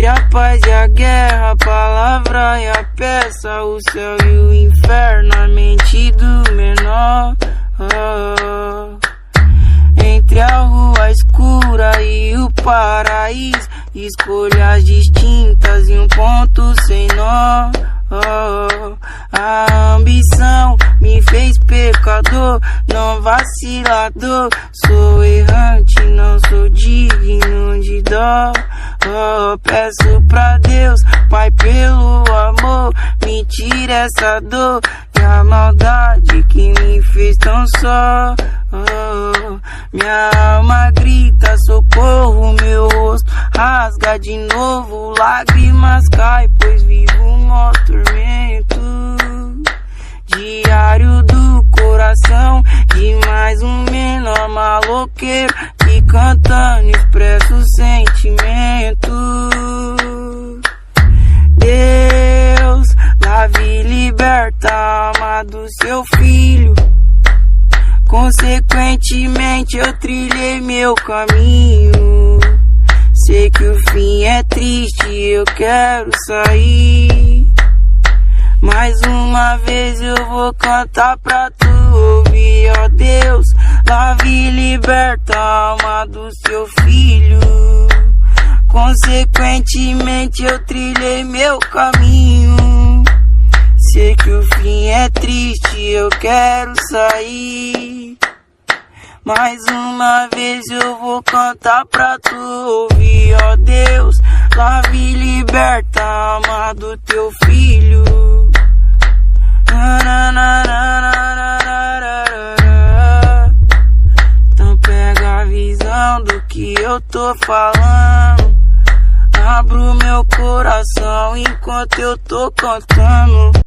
Entre a paz e a guerra, a palavra e a peça, o céu e o inferno, a mente do menor. Entre a rua escura e o paraíso, escolhas distintas e um ponto sem nó. A ambição me fez pecador, não vacilador. Sou errante, não sou digno de dó. Peço pra Deus, Pai, pelo amor, me tire essa dor e a maldade que me fez tão só. Minha alma grita socorro, meu rosto rasga de novo, lágrimas caem, pois vivo um maior tormento diário do coração de mais um menor maloqueiro que cantando expressa o sentimento. Deus, lave e liberta a alma do seu filho. Consequentemente eu trilhei meu caminho. Sei que o fim é triste, eu quero sair. Mais uma vez eu vou cantar pra tu ouvir, ó Deus. Lave e liberta a alma do seu filho. Consequentemente eu trilhei meu caminho. Sei que o fim é triste, eu quero sair. Mais uma vez eu vou cantar pra tu ouvir, ó Deus. Lave e liberta a alma do teu filho. Então pega a visão do que eu tô falando. Abro meu coração enquanto eu tô cantando.